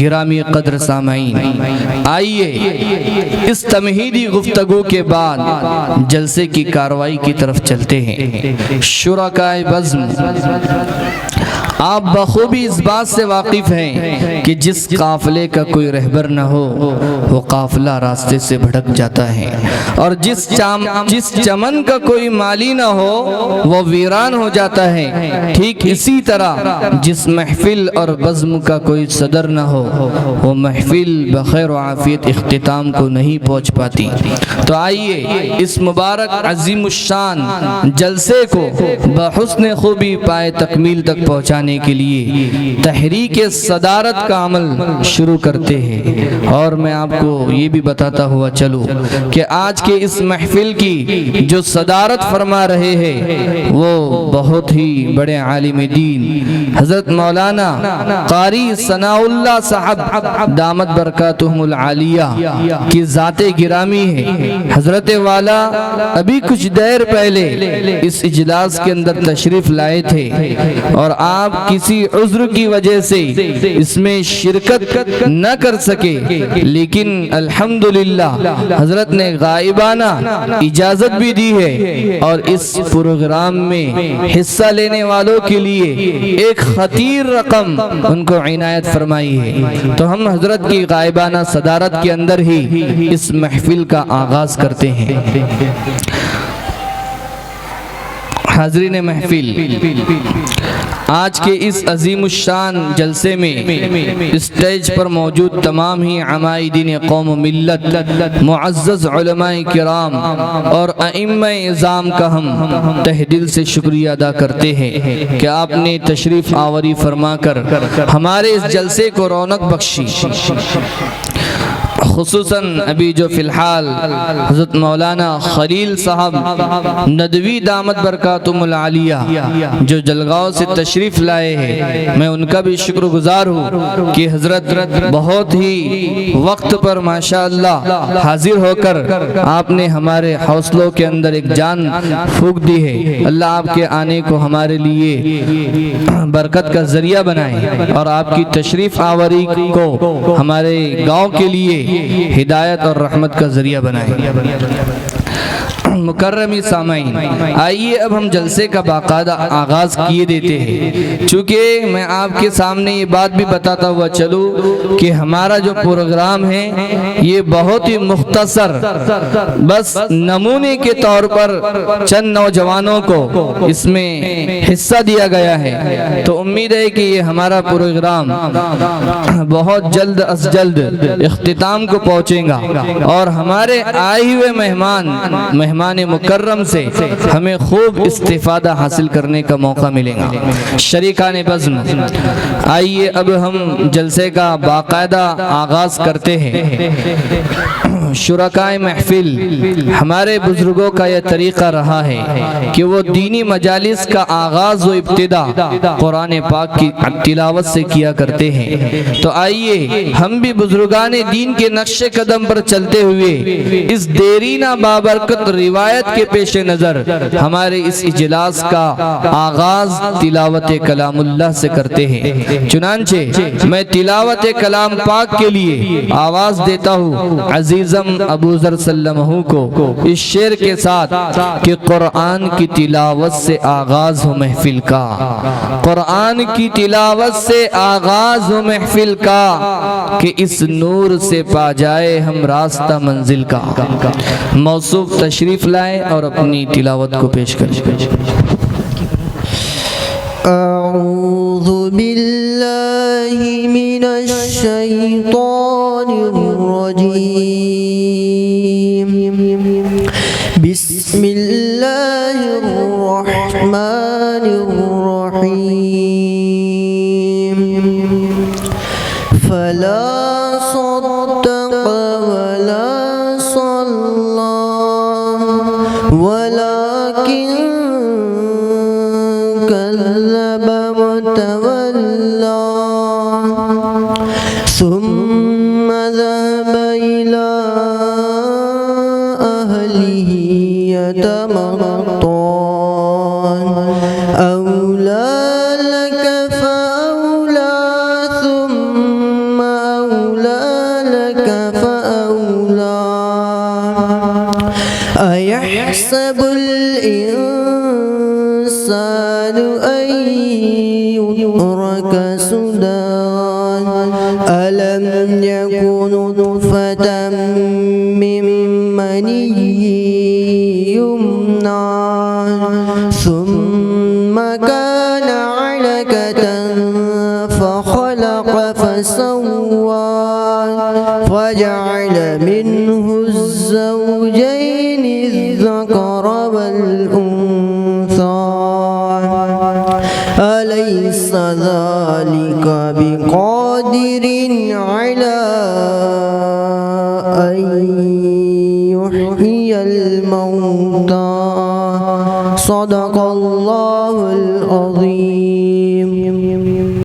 گرامی قدر سامعین، آئیے اس تمہیدی گفتگو کے بعد جلسے کی کارروائی کی طرف چلتے ہیں۔ شرکائے بزم، آپ بخوبی اس بات سے واقف ہیں کہ جس قافلے کا کوئی رہبر نہ ہو وہ قافلہ راستے سے بھٹک جاتا ہے، اور جس چمن کا کوئی مالی نہ ہو وہ ویران ہو جاتا ہے۔ ٹھیک اسی طرح جس محفل اور بزم کا کوئی صدر نہ ہو وہ محفل بخیر و عافیت اختتام کو نہیں پہنچ پاتی۔ تو آئیے اس مبارک عظیم الشان جلسے کو بحسن خوبی پائے تکمیل تک پہنچانے کے لیے تحریک صدارت کا عمل شروع کرتے ہیں۔ اور میں آپ کو یہ بھی بتاتا ہوا چلوں کہ آج کے اس محفل کی جو صدارت فرما رہے ہیں وہ بہت ہی بڑے عالم دین حضرت مولانا قاری ثناء اللہ صاحب دامت برکاتہم العالیہ کی ذات گرامی ہے۔ حضرت والا ابھی کچھ دیر پہلے اس اجلاس کے اندر تشریف لائے تھے، اور آپ کسی عذر کی وجہ سے اس میں شرکت نہ کر سکے، لیکن الحمدللہ حضرت نے غائبانہ اجازت بھی دی ہے، اور اس پروگرام میں حصہ لینے والوں کے لیے ایک خطیر رقم ان کو عنایت فرمائی ہے۔ تو ہم حضرت کی غائبانہ صدارت کے اندر ہی اس محفل کا آغاز کرتے ہیں۔ حاضرین محفل، آج کے اس عظیم الشان جلسے میں اسٹیج پر موجود تمام ہی عمائدین قوم و ملت، معزز علماء کرام اور ائمہ اعظام کا ہم تہ دل سے شکریہ ادا کرتے ہیں کہ آپ نے تشریف آوری فرما کر ہمارے اس جلسے کو رونق بخشی۔ خصوصاً ابھی جو فی الحال حضرت مولانا خلیل صاحب ندوی دامت برکاتہم العالیہ جو جلگاؤں سے تشریف لائے ہیں، میں ان کا بھی شکر گزار ہوں کہ حضرت بہت ہی وقت پر ماشاءاللہ حاضر ہو کر آپ نے ہمارے حوصلوں کے اندر ایک جان پھونک دی ہے۔ اللہ آپ کے آنے کو ہمارے لیے برکت کا ذریعہ بنائے، اور آپ کی تشریف آوری کو ہمارے گاؤں کے لیے ہدایت اور رحمت کا ذریعہ بنائے۔ مکرمی سامعین، آئیے اب ہم جلسے کا باقاعدہ آغاز کیے دیتے ہیں۔ چونکہ میں آپ کے سامنے یہ بات بھی بتاتا ہوا چلوں کہ ہمارا جو پروگرام ہے یہ بہت ہی مختصر، بس نمونے کے طور پر چند نوجوانوں کو اس میں حصہ دیا گیا ہے۔ تو امید ہے کہ یہ ہمارا پروگرام بہت جلد از جلد اختتام کو پہنچے گا، اور ہمارے آئے ہوئے مہمان مکرم سے ہمیں خوب استفادہ حاصل کرنے کا موقع ملے گا۔ شریکان بزم، آئیے اب ہم جلسے کا باقاعدہ آغاز کرتے ہیں۔ شرکائے محفل، ہمارے بزرگوں کا یہ طریقہ رہا ہے کہ وہ دینی مجالس کا آغاز و ابتدا قرآن پاک کی تلاوت سے کیا کرتے ہیں۔ تو آئیے ہم بھی بزرگان دین کے نقش قدم پر چلتے ہوئے اس دیرینہ بابرکت روایت کے پیش نظر ہمارے اس اجلاس کا آغاز تلاوت کلام اللہ سے کرتے ہیں۔ چنانچہ میں تلاوت کلام پاک کے لیے آواز دیتا ہوں عزیزم ابو ذر سلمہ کو اس شعر کے ساتھ کہ قرآن کی تلاوت سے آغاز ہو محفل کا، قرآن کی تلاوت سے آغاز ہو محفل کا، کہ اس نور سے پا جائے ہم راستہ منزل کا۔ موصوف تشریف لائے اور اپنی تلاوت کو پیش کریں۔ اعوذ باللہ من الشیطان الرجیم، بسم اللہ الرحمن الرحیم، فلا صدق ولا صلى ولكن كذب وتولى ثم ذهب إلى أهله يتمطى أولى لك فأولى ثم أيحسب الإنسان أن يترك سدى ألم يكن نطفة من مني يمنى ثم كان علقة فخلق فسوى فجعل منه الزوجين الذكر والأنثى أليس ذلك بقادر على أن يحيي الموتى صدق الله